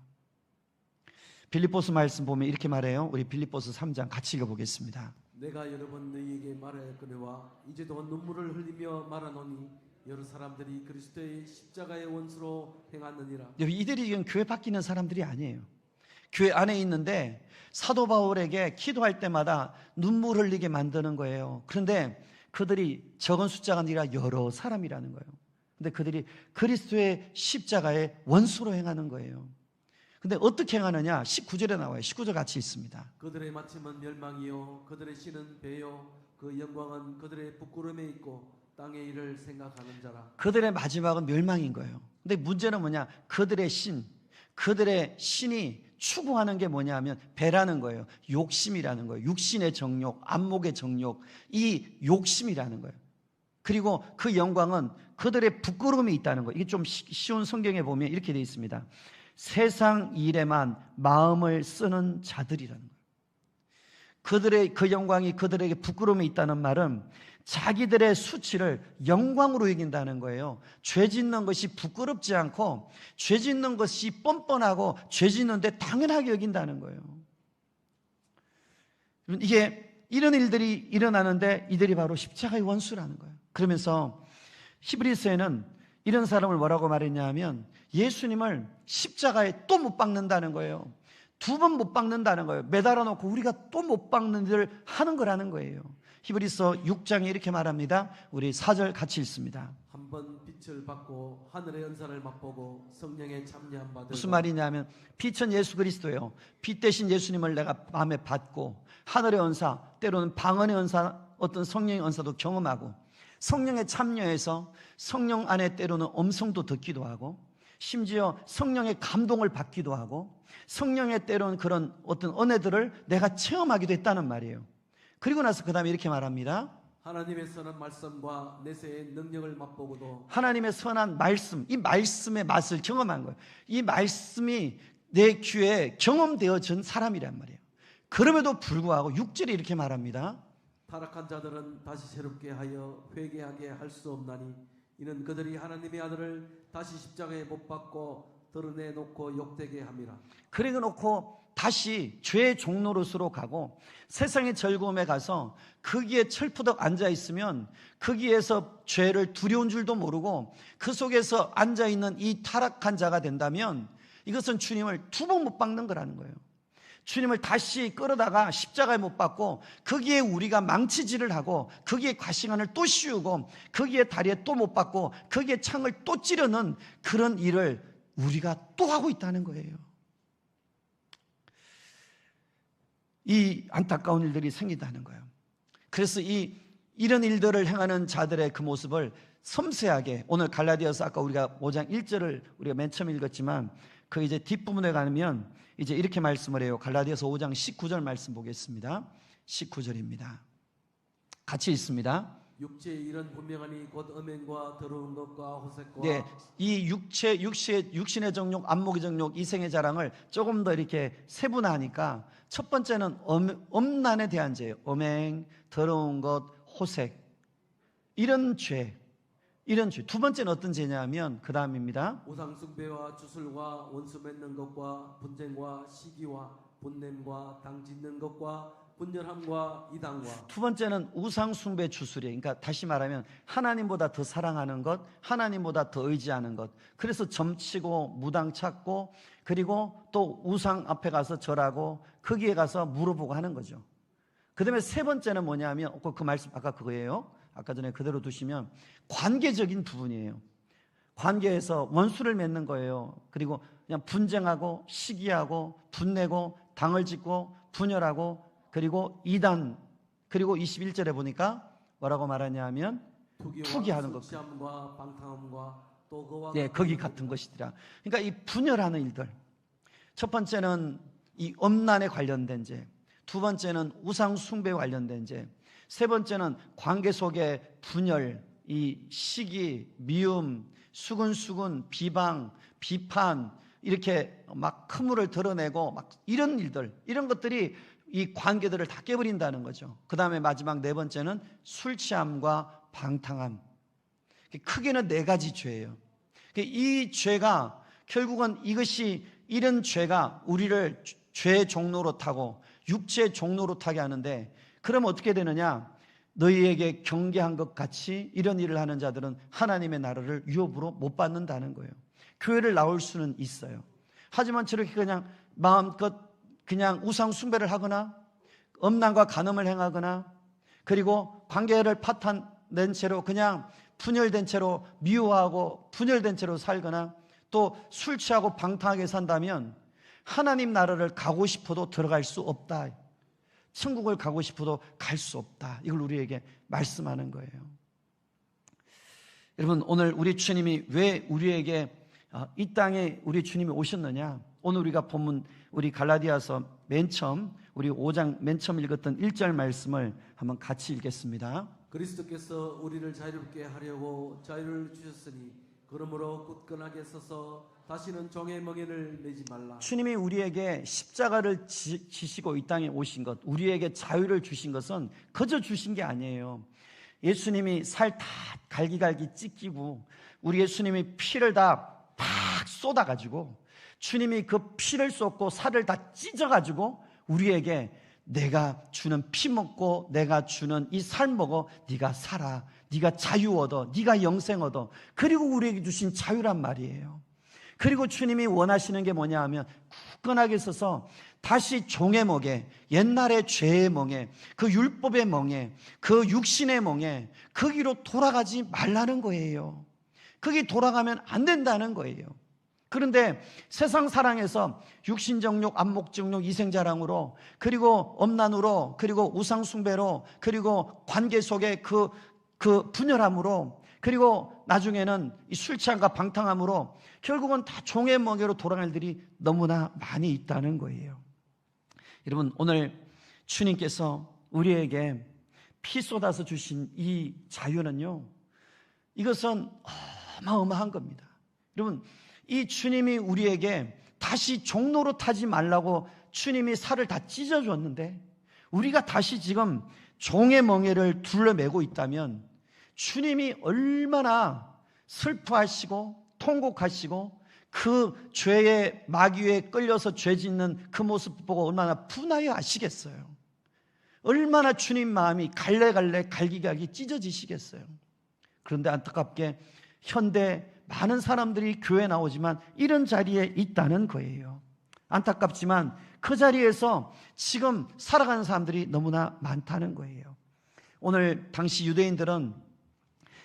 [SPEAKER 1] 빌립보서 말씀 보면 이렇게 말해요. 우리 빌립보서 3장 같이 읽어보겠습니다.
[SPEAKER 2] 내가 여러 번 너희에게 말하였거니와 이제도 눈물을 흘리며 말하노니 여러 사람들이 그리스도의 십자가의 원수로 행하느니라.
[SPEAKER 1] 이들이 지금 교회 바뀌는 사람들이 아니에요. 교회 안에 있는데 사도 바울에게 기도할 때마다 눈물 흘리게 만드는 거예요. 그런데 그들이 적은 숫자가 아니라 여러 사람이라는 거예요. 근데 그들이 그리스도의 십자가의 원수로 행하는 거예요. 근데 어떻게 행하느냐? 19절에 나와요. 19절 같이 있습니다.
[SPEAKER 2] 그들의 마침은 멸망이요 그들의 신은 배요 그 영광은 그들의 부끄러움에 있고 땅의 일을 생각하는 자라.
[SPEAKER 1] 그들의 마지막은 멸망인 거예요. 근데 문제는 뭐냐? 그들의 신이 추구하는 게 뭐냐 하면 배라는 거예요. 욕심이라는 거예요. 육신의 정욕, 안목의 정욕, 이 욕심이라는 거예요. 그리고 그 영광은 그들의 부끄러움이 있다는 거예요. 이게 좀 쉬운 성경에 보면 이렇게 되어 있습니다. 세상 일에만 마음을 쓰는 자들이라는 거예요. 그들의 그 영광이 그들에게 부끄러움이 있다는 말은 자기들의 수치를 영광으로 여긴다는 거예요. 죄 짓는 것이 부끄럽지 않고 죄 짓는 것이 뻔뻔하고 죄 짓는데 당연하게 여긴다는 거예요. 이게 이런 일들이 일어나는데 이들이 바로 십자가의 원수라는 거예요. 그러면서 히브리서에는 이런 사람을 뭐라고 말했냐 하면 예수님을 십자가에 또 못 박는다는 거예요. 2번 못 박는다는 거예요. 매달아 놓고 우리가 또 못 박는 일을 하는 거라는 거예요. 히브리서 6장에 이렇게 말합니다. 우리 4절 같이 읽습니다.
[SPEAKER 2] 한번 빛을 받고 하늘의 은사를 맛보고 성령의 참여한 바들.
[SPEAKER 1] 무슨 말이냐면 빛은 예수 그리스도예요. 빛 대신 예수님을 내가 마음에 받고 하늘의 은사, 때로는 방언의 은사, 어떤 성령의 은사도 경험하고 성령에 참여해서 성령 안에 때로는 음성도 듣기도 하고 심지어 성령의 감동을 받기도 하고 성령의 때로는 그런 어떤 은혜들을 내가 체험하기도 했다는 말이에요. 그리고 나서 그 다음에 이렇게 말합니다.
[SPEAKER 2] 하나님의 선한 말씀과 내세의 능력을 맛보고도
[SPEAKER 1] 하나님의 선한 말씀, 이 말씀의 맛을 경험한 거예요. 이 말씀이 내 귀에 경험되어진 사람이란 말이에요. 그럼에도 불구하고 6절에 이렇게 말합니다.
[SPEAKER 2] 타락한 자들은 다시 새롭게 하여 회개하게 할 수 없나니 이는 그들이 하나님의 아들을 다시 십자가에 못 박고 드러내놓고 욕되게 함이라.
[SPEAKER 1] 그래 놓고 다시 죄의 종노릇으로 가고 세상의 즐거움에 가서 거기에 철푸덕 앉아있으면 거기에서 죄를 두려운 줄도 모르고 그 속에서 앉아있는 이 타락한 자가 된다면 이것은 주님을 2번 못 박는 거라는 거예요. 주님을 다시 끌어다가 십자가에 못 박고 거기에 우리가 망치질을 하고 거기에 과시관을 또 씌우고 거기에 다리에 또 못 박고 거기에 창을 또 찌르는 그런 일을 우리가 또 하고 있다는 거예요. 이 안타까운 일들이 생긴다는 거예요. 그래서 이런 일들을 행하는 자들의 그 모습을 섬세하게 오늘 갈라디아서 아까 우리가 5장 1절을 우리가 맨 처음 읽었지만 그 이제 뒷부분에 가면 이제 이렇게 말씀을 해요. 갈라디아서 5장 19절 말씀 보겠습니다. 19절입니다. 같이 읽습니다.
[SPEAKER 2] 육체의 일은 분명하니 곧 음행과 더러운 것과 호색과
[SPEAKER 1] 네, 이 육신의 정욕, 안목의 정욕, 이생의 자랑을 조금 더 이렇게 세분화하니까 첫 번째는 음란에 대한 죄예요. 음행, 더러운 것, 호색 이런 죄, 이런 죄. 두 번째는 어떤 죄냐면 그 다음입니다.
[SPEAKER 2] 우상 숭배와 주술과 원수 맺는 것과 분쟁과 시기와 분냄과 당 짓는 것과 분열함과 이단과.
[SPEAKER 1] 두 번째는 우상 숭배 주술이에요. 그러니까 다시 말하면 하나님보다 더 사랑하는 것, 하나님보다 더 의지하는 것. 그래서 점치고 무당 찾고 그리고 또 우상 앞에 가서 절하고 거기에 가서 물어보고 하는 거죠. 그 다음에 세 번째는 뭐냐면 그 말씀 아까 그거예요. 아까 전에 그대로 두시면 관계적인 부분이에요. 관계에서 원수를 맺는 거예요. 그리고 그냥 분쟁하고 시기하고 분내고 당을 짓고 분열하고 그리고 이단. 그리고 21절에 보니까 뭐라고 말하냐 하면 투기하는 것.
[SPEAKER 2] 수치함과 방탕함과 또 그와
[SPEAKER 1] 네, 거기 같은 것이더라. 그러니까 이 분열하는 일들. 첫 번째는 이 엄난에 관련된 죄. 두 번째는 우상 숭배에 관련된 죄. 세 번째는 관계 속의 분열, 이 시기, 미움, 수근수근, 비방, 비판, 이렇게 막 허물을 드러내고 막 이런 일들, 이런 것들이 이 관계들을 다 깨버린다는 거죠. 그 다음에 마지막 네 번째는 술 취함과 방탕함. 크게는 네 가지 죄예요. 이 죄가 결국은 이런 죄가 우리를 죄의 종로로 타고 육체의 종로로 타게 하는데, 그러면 어떻게 되느냐? 너희에게 경계한 것 같이 이런 일을 하는 자들은 하나님의 나라를 유업으로 못 받는다는 거예요. 교회를 나올 수는 있어요. 하지만 저렇게 그냥 마음껏 그냥 우상 숭배를 하거나 엄난과 간음을 행하거나 그리고 관계를 파탄낸 채로 그냥 분열된 채로 미워하고 분열된 채로 살거나 또 술 취하고 방탕하게 산다면 하나님 나라를 가고 싶어도 들어갈 수 없다. 천국을 가고 싶어도 갈 수 없다. 이걸 우리에게 말씀하는 거예요. 여러분, 오늘 우리 주님이 왜 우리에게 이 땅에 우리 주님이 오셨느냐? 오늘 우리가 본문 우리 갈라디아서 맨 처음 우리 5장 맨 처음 읽었던 1절 말씀을 한번 같이 읽겠습니다.
[SPEAKER 2] 그리스도께서 우리를 자유롭게 하려고 자유를 주셨으니 그러므로 굳건하게 서서 다시는 종의 멍에를 매지 말라.
[SPEAKER 1] 주님이 우리에게 십자가를 지시고 이 땅에 오신 것, 우리에게 자유를 주신 것은 그저 주신 게 아니에요. 예수님이 살 다 갈기갈기 찢기고 우리 예수님이 피를 다 팍 쏟아가지고 주님이 그 피를 쏟고 살을 다 찢어가지고 우리에게 내가 주는 피 먹고 내가 주는 이 살 먹어 네가 살아, 네가 자유 얻어, 네가 영생 얻어. 그리고 우리에게 주신 자유란 말이에요. 그리고 주님이 원하시는 게 뭐냐 하면 굳건하게 서서 다시 종의 멍에, 옛날의 죄의 멍에, 그 율법의 멍에, 그 육신의 멍에 거기로 돌아가지 말라는 거예요. 거기 돌아가면 안 된다는 거예요. 그런데 세상 사랑에서 육신정욕, 안목정욕, 이생자랑으로 그리고 엄난으로 그리고 우상숭배로 그리고 관계 속의 그 분열함으로 그리고 나중에는 이 술 취함과 방탕함으로 결국은 다 종의 멍에로 돌아갈 일이 너무나 많이 있다는 거예요. 여러분, 오늘 주님께서 우리에게 피 쏟아서 주신 이 자유는요, 이것은 어마어마한 겁니다. 여러분, 이 주님이 우리에게 다시 종로로 타지 말라고 주님이 살을 다 찢어줬는데 우리가 다시 지금 종의 멍에를 둘러매고 있다면 주님이 얼마나 슬퍼하시고 통곡하시고 그 죄의 마귀에 끌려서 죄 짓는 그 모습 보고 얼마나 분하여 하시겠어요. 얼마나 주님 마음이 갈래갈래 갈기갈기 찢어지시겠어요. 그런데 안타깝게 현대 많은 사람들이 교회에 나오지만 이런 자리에 있다는 거예요. 안타깝지만 그 자리에서 지금 살아가는 사람들이 너무나 많다는 거예요. 오늘 당시 유대인들은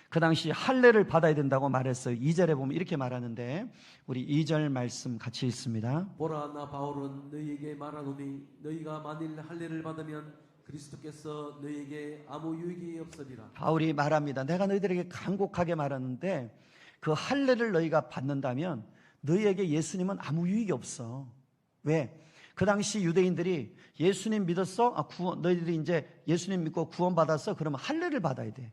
[SPEAKER 1] 그 당시 할례를 받아야 된다고 말했어요. 2절에 보면 이렇게 말하는데 우리 2절 말씀 같이 읽습니다.
[SPEAKER 2] 보라, 나 바울은 너희에게 말하노니 너희가 만일 할례를 받으면 그리스도께서 너희에게 아무 유익이 없으리라. 바울이
[SPEAKER 1] 말합니다. 내가 너희들에게 간곡하게 말하는데 그 할례를 너희가 받는다면 너희에게 예수님은 아무 유익이 없어. 왜? 그 당시 유대인들이 예수님 믿었어? 너희들이 이제 예수님 믿고 구원받았어? 그러면 할례를 받아야 돼.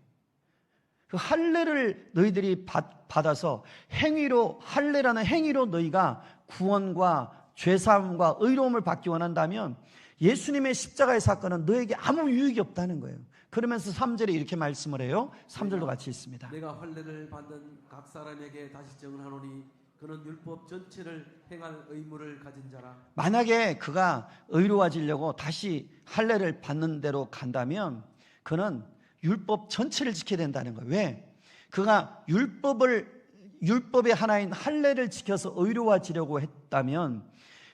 [SPEAKER 1] 그 할례를 너희들이 받아서 행위로, 할례라는 행위로 너희가 구원과 죄사함과 의로움을 받기 원한다면 예수님의 십자가의 사건은 너에게 아무 유익이 없다는 거예요. 그러면서 3절에 이렇게 말씀을 해요. 3절도 같이 있습니다.
[SPEAKER 2] 내가 할례를 받는 각 사람에게 다시 증언하노니 그는 율법 전체를 행할 의무를 가진 자라.
[SPEAKER 1] 만약에 그가 의로워지려고 다시 할례를 받는 대로 간다면 그는 율법 전체를 지켜야 된다는 거예요. 왜? 그가 율법의 하나인 할례를 지켜서 의로워지려고 했다면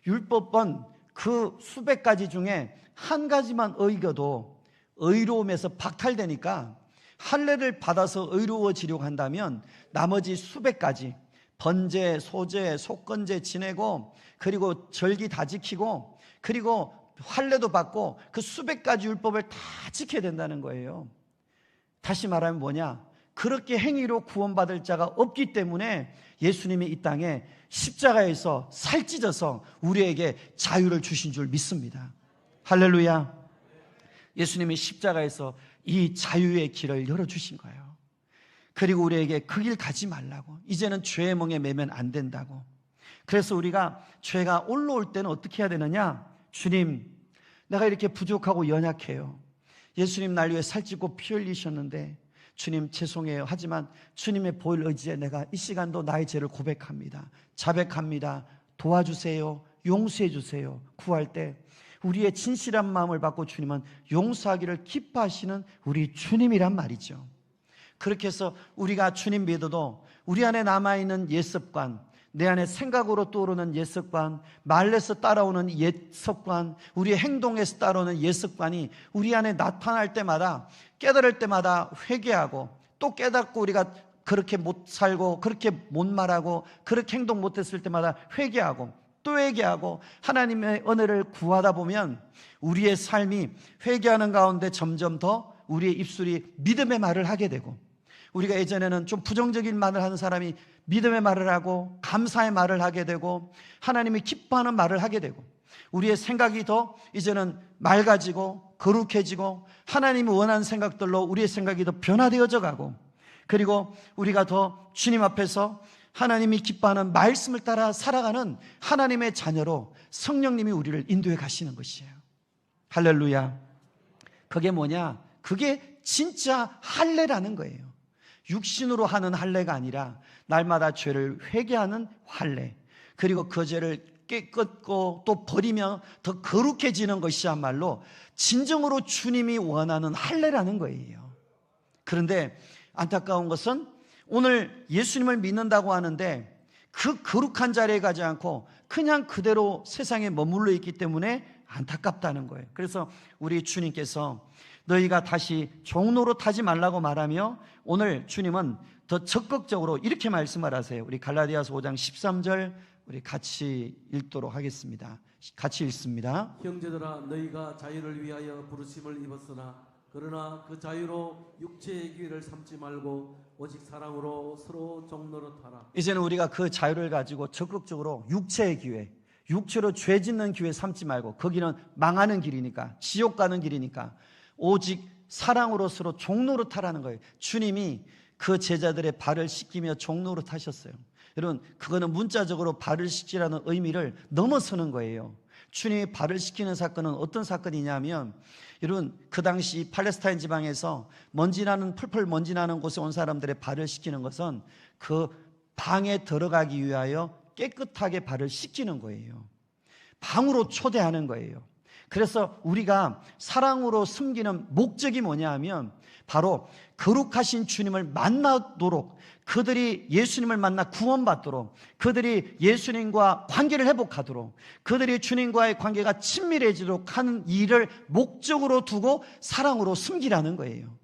[SPEAKER 1] 율법은 그 수백 가지 중에 한 가지만 어기도 의로움에서 박탈되니까 할례를 받아서 의로워지려고 한다면 나머지 수백 가지 번제, 소제, 속건제 지내고 그리고 절기 다 지키고 그리고 할례도 받고 그 수백 가지 율법을 다 지켜야 된다는 거예요. 다시 말하면 뭐냐? 그렇게 행위로 구원받을 자가 없기 때문에 예수님이 이 땅에 십자가에서 살찌져서 우리에게 자유를 주신 줄 믿습니다. 할렐루야. 예수님이 십자가에서 이 자유의 길을 열어주신 거예요. 그리고 우리에게 그 길 가지 말라고, 이제는 죄의 멍에 매면 안 된다고. 그래서 우리가 죄가 올라올 때는 어떻게 해야 되느냐? 주님, 내가 이렇게 부족하고 연약해요. 예수님 날 위해 살찌고 피 흘리셨는데 주님 죄송해요. 하지만 주님의 보혈 의지에 내가 이 시간도 나의 죄를 고백합니다. 자백합니다. 도와주세요. 용서해 주세요. 구할 때 우리의 진실한 마음을 받고 주님은 용서하기를 기뻐하시는 우리 주님이란 말이죠. 그렇게 해서 우리가 주님 믿어도 우리 안에 남아있는 옛습관, 내 안에 생각으로 떠오르는 옛습관, 말에서 따라오는 옛습관, 우리의 행동에서 따라오는 옛습관이 우리 안에 나타날 때마다, 깨달을 때마다 회개하고, 또 깨닫고 우리가 그렇게 못 살고 그렇게 못 말하고 그렇게 행동 못했을 때마다 회개하고 또 회개하고 하나님의 은혜를 구하다 보면 우리의 삶이 회개하는 가운데 점점 더 우리의 입술이 믿음의 말을 하게 되고, 우리가 예전에는 좀 부정적인 말을 하는 사람이 믿음의 말을 하고 감사의 말을 하게 되고 하나님이 기뻐하는 말을 하게 되고, 우리의 생각이 더 이제는 맑아지고 거룩해지고 하나님이 원하는 생각들로 우리의 생각이 더 변화되어져 가고, 그리고 우리가 더 주님 앞에서 하나님이 기뻐하는 말씀을 따라 살아가는 하나님의 자녀로 성령님이 우리를 인도해 가시는 것이에요. 할렐루야. 그게 뭐냐? 그게 진짜 할례라는 거예요. 육신으로 하는 할례가 아니라 날마다 죄를 회개하는 할례, 그리고 그 죄를 깨끗고 또 버리며 더 거룩해지는 것이야말로 진정으로 주님이 원하는 할례라는 거예요. 그런데 안타까운 것은 오늘 예수님을 믿는다고 하는데 그 거룩한 자리에 가지 않고 그냥 그대로 세상에 머물러 있기 때문에 안타깝다는 거예요. 그래서 우리 주님께서 너희가 다시 종로로 타지 말라고 말하며 오늘 주님은 더 적극적으로 이렇게 말씀을 하세요. 우리 갈라디아서 5장 13절 우리 같이 읽도록 하겠습니다. 같이 읽습니다.
[SPEAKER 2] 형제들아, 너희가 자유를 위하여 부르심을 입었으나 그러나 그 자유로 육체의 기회를 삼지 말고 오직 사랑으로 서로 종노릇하라.
[SPEAKER 1] 이제는 우리가 그 자유를 가지고 적극적으로 육체의 기회, 육체로 죄 짓는 기회 삼지 말고, 거기는 망하는 길이니까, 지옥 가는 길이니까 오직 사랑으로 서로 종노릇하라는 거예요. 주님이 그 제자들의 발을 씻기며 종노릇하셨어요. 여러분, 그거는 문자적으로 발을 씻기라는 의미를 넘어서는 거예요. 주님이 발을 씻기는 사건은 어떤 사건이냐면, 여러분, 그 당시 팔레스타인 지방에서 풀풀 먼지 나는 곳에 온 사람들의 발을 씻기는 것은 그 방에 들어가기 위하여 깨끗하게 발을 씻기는 거예요. 방으로 초대하는 거예요. 그래서 우리가 사랑으로 섬기는 목적이 뭐냐 하면 바로 거룩하신 주님을 만나도록, 그들이 예수님을 만나 구원받도록, 그들이 예수님과 관계를 회복하도록, 그들이 주님과의 관계가 친밀해지도록 하는 일을 목적으로 두고 사랑으로 섬기라는 거예요.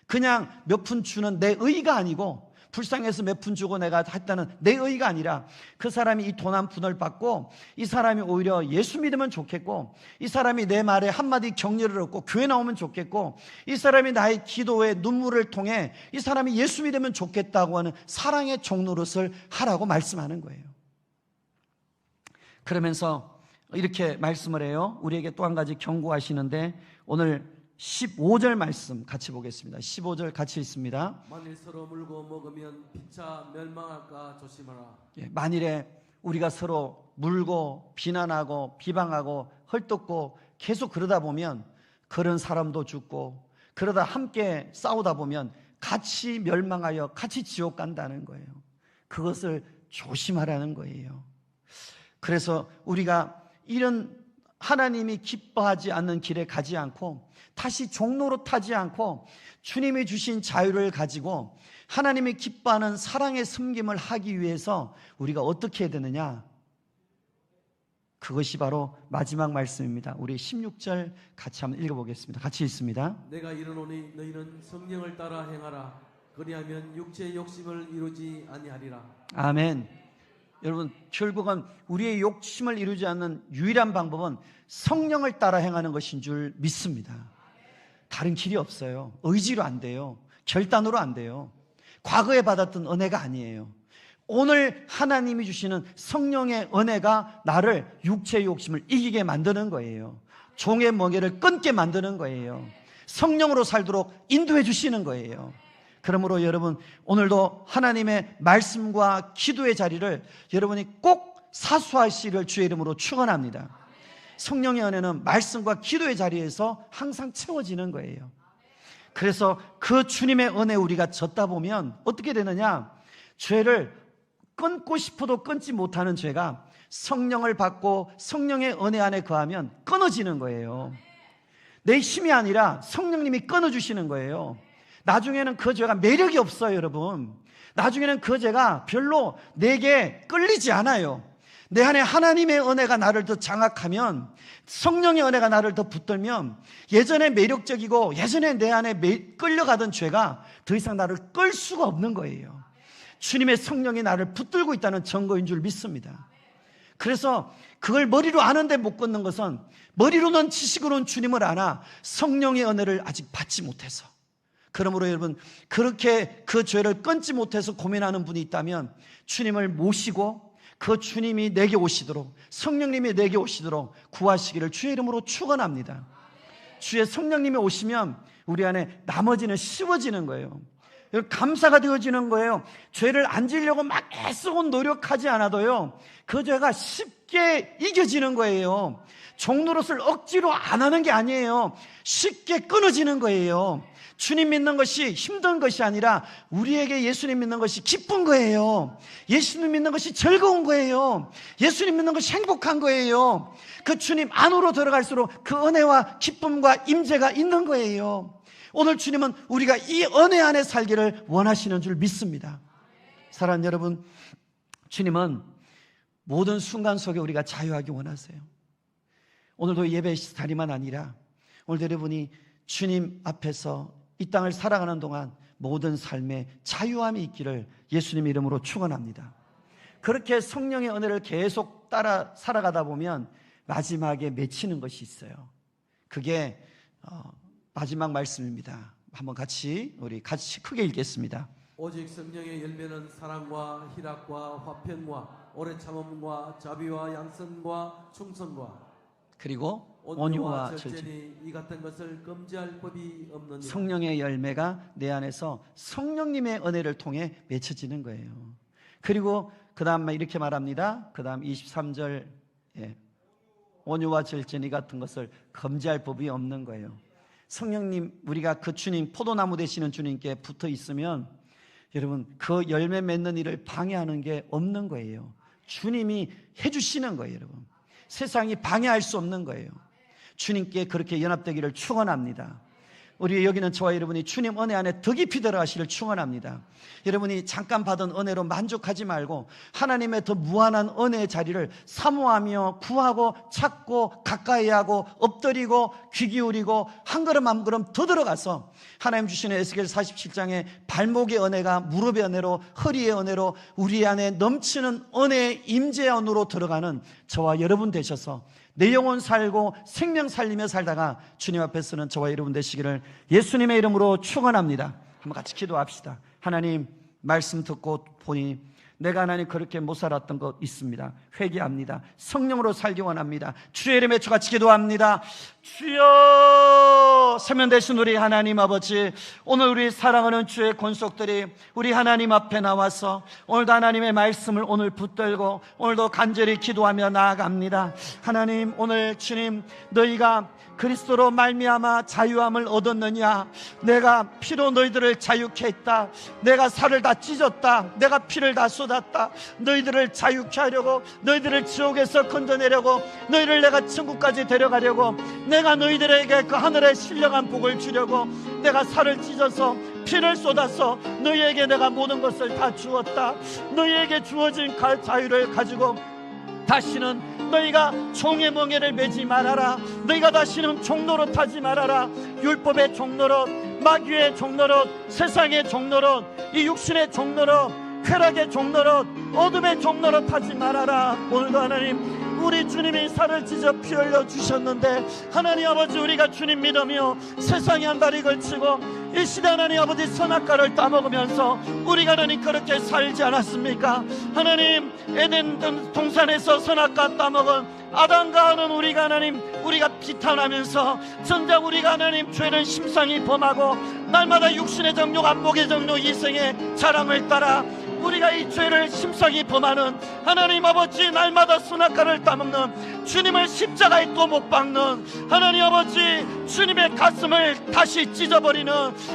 [SPEAKER 1] 그냥 몇 푼 주는 내 의가 아니고, 불쌍해서 몇 푼 주고 내가 했다는 내 의가 아니라, 그 사람이 이 돈 한 푼을 받고 이 사람이 오히려 예수 믿으면 좋겠고, 이 사람이 내 말에 한마디 격려를 얻고 교회 나오면 좋겠고, 이 사람이 나의 기도의 눈물을 통해 이 사람이 예수 믿으면 좋겠다고 하는 사랑의 종노릇을 하라고 말씀하는 거예요. 그러면서 이렇게 말씀을 해요. 우리에게 또 한 가지 경고하시는데, 오늘 15절 말씀 같이 보겠습니다. 15절 같이 읽습니다.
[SPEAKER 2] 만일 서로 물고 먹으면 피차 멸망할까 조심하라.
[SPEAKER 1] 만일에 우리가 서로 물고 비난하고 비방하고 헐뜯고 계속 그러다 보면 그런 사람도 죽고 그러다 함께 싸우다 보면 같이 멸망하여 같이 지옥 간다는 거예요. 그것을 조심하라는 거예요. 그래서 우리가 이런 하나님이 기뻐하지 않는 길에 가지 않고 다시 종로로 타지 않고 주님이 주신 자유를 가지고 하나님이 기뻐하는 사랑의 섬김을 하기 위해서 우리가 어떻게 해야 되느냐? 그것이 바로 마지막 말씀입니다. 우리 16절 같이 한번 읽어보겠습니다. 같이 읽습니다.
[SPEAKER 2] 내가 이르노니 너희는 성령을 따라 행하라. 그리하면 육체의 욕심을 이루지 아니하리라.
[SPEAKER 1] 아멘. 여러분, 결국은 우리의 욕심을 이루지 않는 유일한 방법은 성령을 따라 행하는 것인 줄 믿습니다. 다른 길이 없어요. 의지로 안 돼요. 결단으로 안 돼요. 과거에 받았던 은혜가 아니에요. 오늘 하나님이 주시는 성령의 은혜가 나를 육체의 욕심을 이기게 만드는 거예요. 종의 멍에를 끊게 만드는 거예요. 성령으로 살도록 인도해 주시는 거예요. 그러므로 여러분, 오늘도 하나님의 말씀과 기도의 자리를 여러분이 꼭 사수하시기를 주의 이름으로 축원합니다. 성령의 은혜는 말씀과 기도의 자리에서 항상 채워지는 거예요. 그래서 그 주님의 은혜 우리가 졌다 보면 어떻게 되느냐? 죄를 끊고 싶어도 끊지 못하는 죄가 성령을 받고 성령의 은혜 안에 거하면 끊어지는 거예요. 내 힘이 아니라 성령님이 끊어주시는 거예요. 나중에는 그 죄가 매력이 없어요, 여러분. 나중에는 그 죄가 별로 내게 끌리지 않아요. 내 안에 하나님의 은혜가 나를 더 장악하면, 성령의 은혜가 나를 더 붙들면 예전에 매력적이고 예전에 내 안에 끌려가던 죄가 더 이상 나를 끌 수가 없는 거예요. 주님의 성령이 나를 붙들고 있다는 증거인 줄 믿습니다. 그래서 그걸 머리로 아는데 못 끊는 것은 머리로는 지식으로는 주님을 아나 성령의 은혜를 아직 받지 못해서, 그러므로 여러분, 그렇게 그 죄를 끊지 못해서 고민하는 분이 있다면 주님을 모시고 그 주님이 내게 오시도록, 성령님이 내게 오시도록 구하시기를 주의 이름으로 축원합니다. 주의 성령님이 오시면 우리 안에 나머지는 쉬워지는 거예요. 감사가 되어지는 거예요. 죄를 안 지려고 막 애쓰고 노력하지 않아도요, 그 죄가 쉽게 이겨지는 거예요. 종노릇을 억지로 안 하는 게 아니에요. 쉽게 끊어지는 거예요. 주님 믿는 것이 힘든 것이 아니라 우리에게 예수님 믿는 것이 기쁜 거예요. 예수님 믿는 것이 즐거운 거예요. 예수님 믿는 것이 행복한 거예요. 그 주님 안으로 들어갈수록 그 은혜와 기쁨과 임재가 있는 거예요. 오늘 주님은 우리가 이 은혜 안에 살기를 원하시는 줄 믿습니다. 사랑하는 여러분, 주님은 모든 순간 속에 우리가 자유하기 원하세요. 오늘도 예배 자리만 아니라 오늘도 여러분이 주님 앞에서 이 땅을 살아가는 동안 모든 삶에 자유함이 있기를 예수님 이름으로 축원합니다. 그렇게 성령의 은혜를 계속 따라 살아가다 보면 마지막에 맺히는 것이 있어요. 그게 마지막 말씀입니다. 한번 우리 같이 크게 읽겠습니다.
[SPEAKER 2] 오직 성령의 열매는 사랑과 희락과 화평과 오래 참음과 자비와 양선과 충성과
[SPEAKER 1] 그리고 온유와 절제.
[SPEAKER 2] 이 같은 것을 금지할 법이 없느니라.
[SPEAKER 1] 성령의 열매가 내 안에서 성령님의 은혜를 통해 맺혀지는 거예요. 그리고 그 다음 이렇게 말합니다. 그 다음 23절, 온유와 절제 이 같은 것을 금지할 법이 없는 거예요. 성령님, 우리가 그 주님, 포도나무 되시는 주님께 붙어 있으면 여러분, 그 열매 맺는 일을 방해하는 게 없는 거예요. 주님이 해주시는 거예요, 여러분. 세상이 방해할 수 없는 거예요. 주님께 그렇게 연합되기를 축원합니다. 우리 여기는 저와 여러분이 주님 은혜 안에 더 깊이 들어가시기를 축원합니다. 여러분이 잠깐 받은 은혜로 만족하지 말고 하나님의 더 무한한 은혜의 자리를 사모하며 구하고 찾고 가까이 하고 엎드리고 귀 기울이고 한 걸음 한 걸음 더 들어가서 하나님 주시는 에스겔 47장의 발목의 은혜가 무릎의 은혜로, 허리의 은혜로 우리 안에 넘치는 은혜의 임재 안으로 들어가는 저와 여러분 되셔서 내 영혼 살고 생명 살리며 살다가 주님 앞에서는 저와 여러분 되시기를 예수님의 이름으로 축원합니다. 한번 같이 기도합시다. 하나님, 말씀 듣고 보니 내가 하나님 그렇게 못 살았던 것 있습니다. 회개합니다. 성령으로 살기 원합니다. 주의 이름에 저같이 기도합니다. 주여, 세면되신 우리 하나님 아버지, 오늘 우리 사랑하는 주의 권속들이 우리 하나님 앞에 나와서 오늘도 하나님의 말씀을 오늘 붙들고 오늘도 간절히 기도하며 나아갑니다. 하나님, 오늘 주님, 너희가 그리스도로 말미암아 자유함을 얻었느냐? 내가 피로 너희들을 자유케 했다. 내가 살을 다 찢었다. 내가 피를 다 쏟았다. 너희들을 자유케 하려고, 너희들을 지옥에서 건져내려고, 너희를 내가 천국까지 데려가려고, 내가 너희들에게 그 하늘의 신령한 복을 주려고 내가 살을 찢어서 피를 쏟아서 너희에게 내가 모든 것을 다 주었다. 너희에게 주어진 자유를 가지고 다시는 너희가 종의 멍에를 매지 말아라. 너희가 다시는 종노릇 하지 말아라. 율법의 종노릇, 마귀의 종노릇, 세상의 종노릇, 이 육신의 종노릇, 쾌락의 종노릇, 어둠의 종노릇 하지 말아라. 오늘도 하나님, 우리 주님이 살을 찢어 피 흘려 주셨는데, 하나님 아버지, 우리가 주님 믿으며 세상에 한 다리 걸치고 이 시대 하나님 아버지 선악과를 따먹으면서 우리가 하나님 그렇게 살지 않았습니까? 하나님, 에덴 동산에서 선악과 따먹은 아담과 하는 우리가 하나님, 우리가 비탄하면서 전작 우리가 하나님 죄는 심상히 범하고 날마다 육신의 정욕, 안목의 정욕, 이생의 자랑을 따라 우리가 이 죄를 심상히 범하는 하나님 아버지, 날마다 선악과를 따먹는 주님을 십자가에 또 못 박는 하나님 아버지, 주님의 가슴을 다시 찢어버리는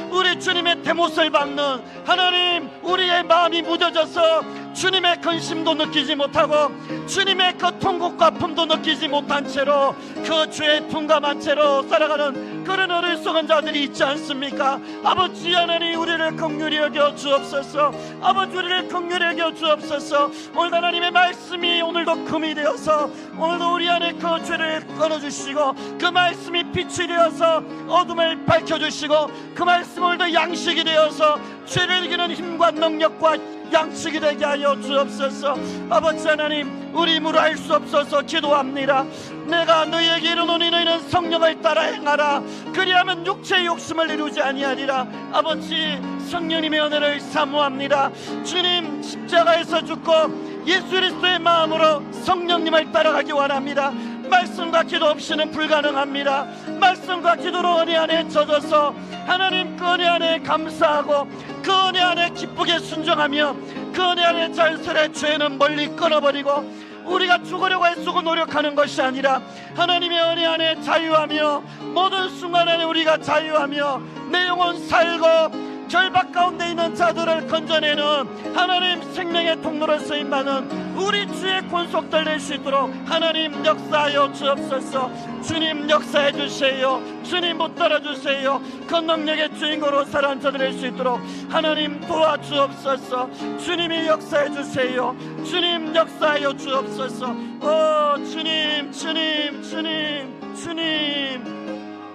[SPEAKER 1] 우리 주님의 대못을 박는 하나님, 우리의 마음이 무뎌져서 주님의 근심도 느끼지 못하고 주님의 그 통곡과 아픔도 느끼지 못한 채로 그 죄에 둔감한 채로 살아가는 그런 어리석은 자들이 있지 않습니까? 아버지 하나님, 우리를 긍휼히 여겨 주옵소서. 아버지, 우리를 긍휼히 여겨 주옵소서. 오늘 하나님의 말씀이 오늘도 금이 되어서 오늘도 우리 안에 그 죄를 끊어주시고, 그 말씀이 빛이 되어서 어둠을 밝혀주시고, 그 말씀 오늘도 양식이 되어서 죄를 이기는 힘과 능력과 양식이 되게 하여 주옵소서. 아버지 하나님, 우리 힘으로 할 수 없어서 기도합니다. 내가 너희에게 이르노니 너희는 성령을 따라 행하라. 그리하면 육체의 욕심을 이루지 아니하리라. 아버지, 성령님의 은혜를 사모합니다. 주님, 십자가에서 죽고 예수 그리스도의 마음으로 성령님을 따라가기 원합니다. 말씀과 기도 없이는 불가능합니다. 말씀과 기도로 은혜 안에 젖어서 하나님 그 은혜 안에 감사하고 그 은혜 안에 기쁘게 순종하며 그 은혜 안에 자연스레 죄는 멀리 끊어버리고 우리가 죽으려고 애쓰고 노력하는 것이 아니라 하나님의 은혜 안에 자유하며 모든 순간 안에 우리가 자유하며 내 영혼 살고 절박 가운데 있는 자들을 건져내는 하나님 생명의 통로로 쓰임받는 우리 주의 권속들 될 수 있도록 하나님 역사하여 주옵소서. 주님 역사해 주세요. 주님 붙들어 주세요. 그 능력의 주인공으로 살아온 자들 될 수 있도록 하나님 도와주옵소서. 주님이 역사해 주세요. 주님 역사하여 주옵소서. 주님, 주님, 주님, 주님.